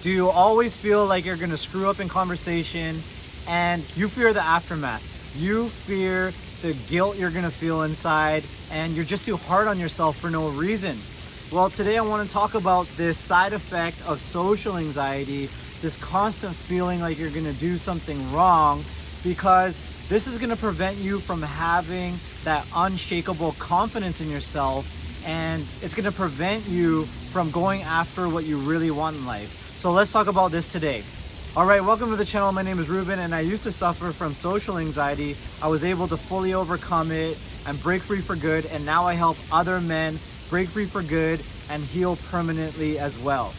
Do you always feel like you're gonna screw up in conversation and you fear the aftermath? You fear the guilt you're gonna feel inside and you're just too hard on yourself for no reason. Well, today I wanna talk about this side effect of social anxiety, this constant feeling like you're gonna do something wrong, because this is gonna prevent you from having that unshakable confidence in yourself, and it's gonna prevent you from going after what you really want in life. So let's talk about this today. All right, welcome to the channel. My name is Ruben, and I used to suffer from social anxiety. I was able to fully overcome it and break free for good, and now I help other men break free for good and heal permanently as well.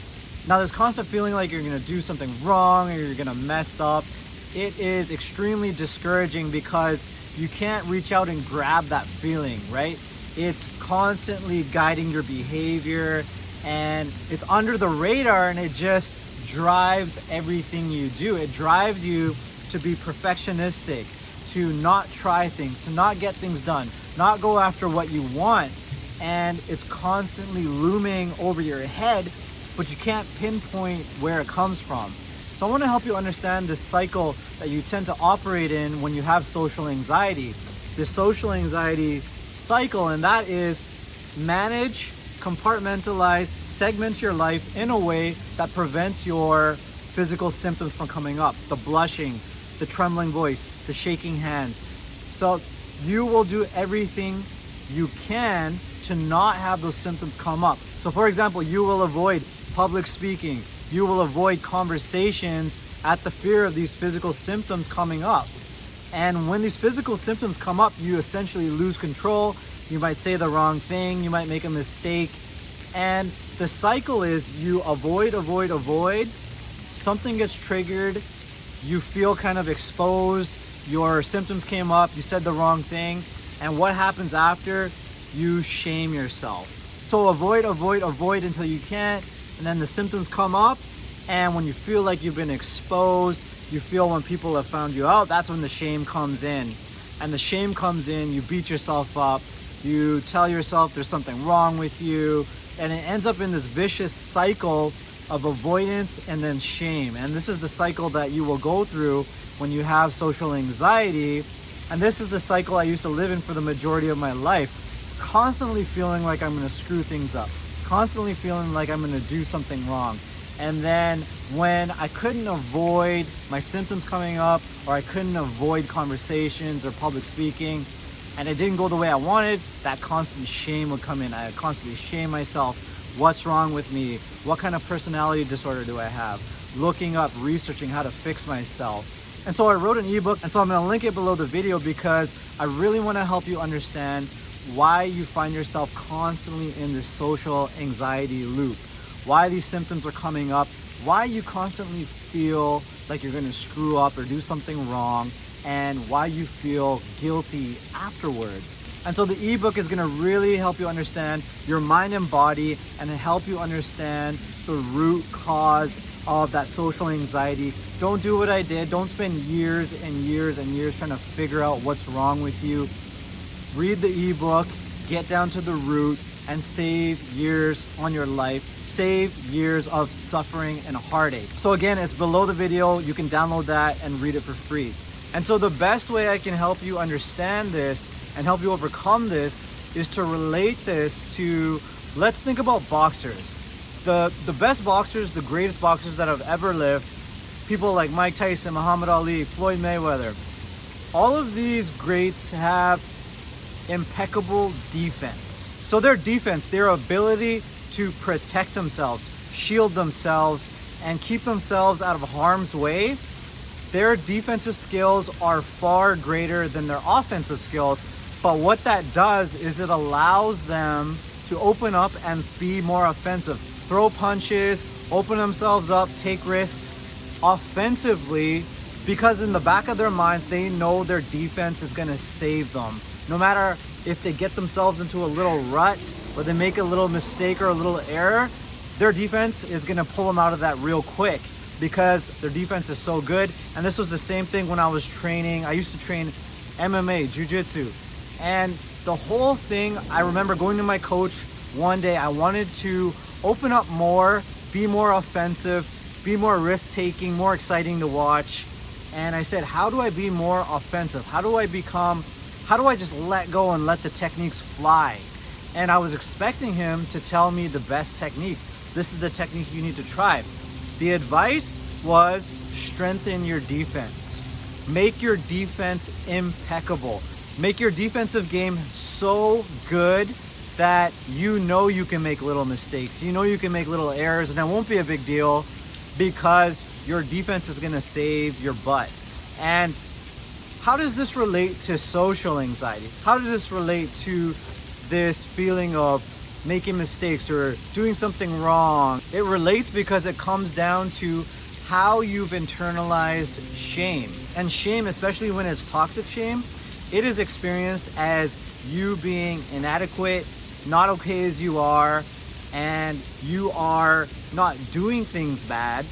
Now, this constant feeling like you're gonna do something wrong or you're gonna mess up, it is extremely discouraging because you can't reach out and grab that feeling, right? It's constantly guiding your behavior and it's under the radar, and it just drives everything you do. It drives you to be perfectionistic, to not try things, to not get things done, not go after what you want. And it's constantly looming over your head, but you can't pinpoint where it comes from. So I want to help you understand this cycle that you tend to operate in when you have social anxiety. This social anxiety cycle, and that is manage, compartmentalize, segment your life in a way that prevents your physical symptoms from coming up. The blushing, the trembling voice, the shaking hands. So you will do everything you can to not have those symptoms come up. So for example, you will avoid public speaking. You will avoid conversations at the fear of these physical symptoms coming up. And when these physical symptoms come up, you essentially lose control. You might say the wrong thing, you might make a mistake. And the cycle is you avoid. Something gets triggered, you feel kind of exposed, your symptoms came up, you said the wrong thing, and what happens after? You shame yourself. So avoid until you can't, and then the symptoms come up, and when you feel like you've been exposed, you feel when people have found you out, that's when the shame comes in. And the shame comes in, you beat yourself up, you tell yourself there's something wrong with you, and it ends up in this vicious cycle of avoidance and then shame. And this is the cycle that you will go through when you have social anxiety. And this is the cycle I used to live in for the majority of my life, constantly feeling like I'm gonna screw things up, constantly feeling like I'm gonna do something wrong. And then when I couldn't avoid my symptoms coming up, or I couldn't avoid conversations or public speaking, and it didn't go the way I wanted, that constant shame would come in. I would constantly shame myself. What's wrong with me? What kind of personality disorder do I have? Looking up, researching how to fix myself. And so I wrote an ebook, and so I'm gonna link it below the video because I really wanna help you understand why you find yourself constantly in this social anxiety loop, why these symptoms are coming up, why you constantly feel like you're gonna screw up or do something wrong, and why you feel guilty afterwards. And so the ebook is gonna really help you understand your mind and body and help you understand the root cause of that social anxiety. Don't do what I did. Don't spend years and years and years trying to figure out what's wrong with you. Read the ebook, get down to the root, and save years on your life. Save years of suffering and heartache. So again, it's below the video. You can download that and read it for free. And so the best way I can help you understand this and help you overcome this is to relate this to, let's think about boxers. The best boxers, the greatest boxers that have ever lived, people like Mike Tyson, Muhammad Ali, Floyd Mayweather, all of these greats have impeccable defense. So their defense, their ability to protect themselves, shield themselves, and keep themselves out of harm's way, their defensive skills are far greater than their offensive skills. But what that does is it allows them to open up and be more offensive, throw punches, open themselves up, take risks offensively, because in the back of their minds, they know their defense is gonna save them. No matter if they get themselves into a little rut or they make a little mistake or a little error, their defense is gonna pull them out of that real quick because their defense is so good. And this was the same thing when I was training. I used to train MMA, jiu-jitsu. And the whole thing, I remember going to my coach one day, I wanted to open up more, be more offensive, be more risk-taking, more exciting to watch. And I said, how do I be more offensive? How do I just let go and let the techniques fly? And I was expecting him to tell me the best technique. This is the technique you need to try. The advice was strengthen your defense. Make your defense impeccable. Make your defensive game so good that you know you can make little mistakes. You know you can make little errors, and it won't be a big deal because your defense is going to save your butt. And how does this relate to social anxiety? How does this relate to this feeling of making mistakes or doing something wrong? It relates because it comes down to how you've internalized shame. And shame, especially when it's toxic shame, it is experienced as you being inadequate, not okay as you are, and you are not doing things bad,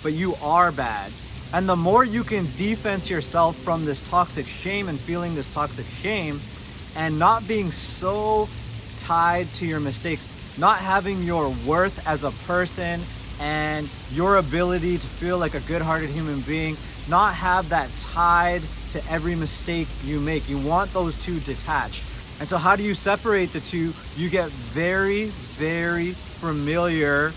but you are bad. And the more you can defense yourself from this toxic shame and feeling this toxic shame and not being so tied to your mistakes, not having your worth as a person and your ability to feel like a good-hearted human being, not have that tied to every mistake you make. You want those two detached. And so how do you separate the two? You get very, very familiar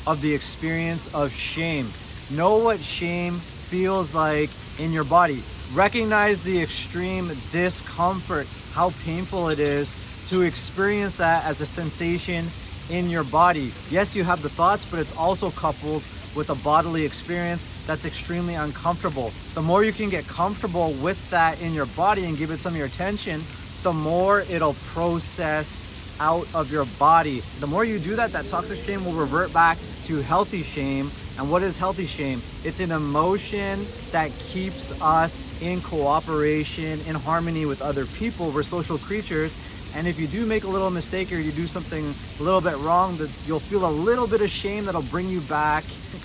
of the experience of shame. Know what shame feels like in your body. Recognize the extreme discomfort, how painful it is to experience that as a sensation in your body. Yes, you have the thoughts, but it's also coupled with a bodily experience that's extremely uncomfortable. The more you can get comfortable with that in your body and give it some of your attention, the more it'll process out of your body. The more you do that, that toxic shame will revert back to healthy shame. And what is healthy shame? It's an emotion that keeps us in cooperation, in harmony with other people. We're social creatures. And if you do make a little mistake or you do something a little bit wrong, that you'll feel a little bit of shame that'll bring you back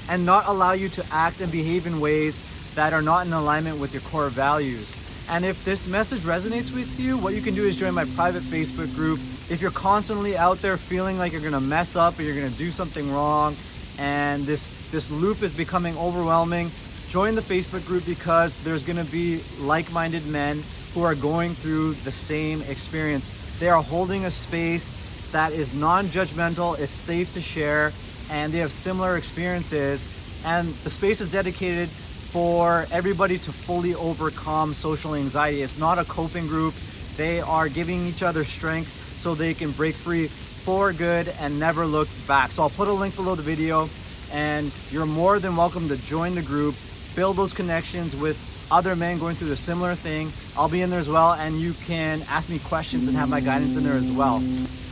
and not allow you to act and behave in ways that are not in alignment with your core values. And if this message resonates with you, what you can do is join my private Facebook group. If you're constantly out there feeling like you're gonna mess up or you're gonna do something wrong and this loop is becoming overwhelming, join the Facebook group because there's gonna be like-minded men who are going through the same experience. They are holding a space that is non-judgmental, it's safe to share, and they have similar experiences. And the space is dedicated for everybody to fully overcome social anxiety. It's not a coping group. They are giving each other strength so they can break free for good and never look back. So I'll put a link below the video, and you're more than welcome to join the group, build those connections with other men going through the similar thing. I'll be in there as well, and you can ask me questions and have my guidance in there as well.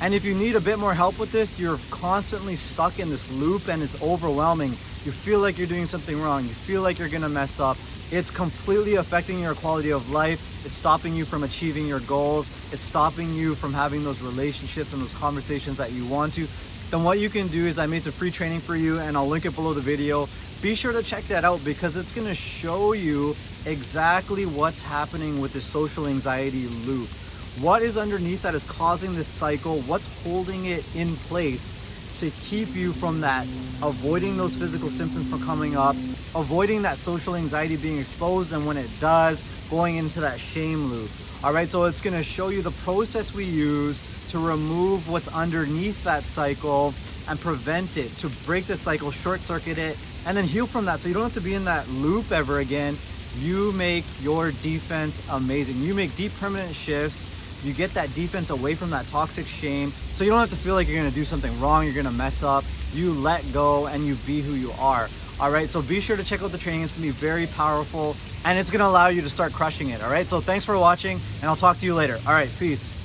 And if you need a bit more help with this, you're constantly stuck in this loop and it's overwhelming. You feel like you're doing something wrong. You feel like you're gonna mess up. It's completely affecting your quality of life. It's stopping you from achieving your goals. It's stopping you from having those relationships and those conversations that you want to. Then what you can do is I made some free training for you, and I'll link it below the video. Be sure to check that out because it's gonna show you exactly what's happening with this social anxiety loop. What is underneath that is causing this cycle? What's holding it in place to keep you from that, avoiding those physical symptoms from coming up, avoiding that social anxiety being exposed, and when it does, going into that shame loop. All right, so it's gonna show you the process we use to remove what's underneath that cycle and prevent it, to break the cycle, short circuit it, and then heal from that so you don't have to be in that loop ever again. You make your defense amazing. You make deep permanent shifts. You get that defense away from that toxic shame so you don't have to feel like you're gonna do something wrong, you're gonna mess up. You let go and you be who you are. All right, so be sure to check out the training. It's gonna be very powerful and it's gonna allow you to start crushing it. All right, so thanks for watching and I'll talk to you later. All right, peace.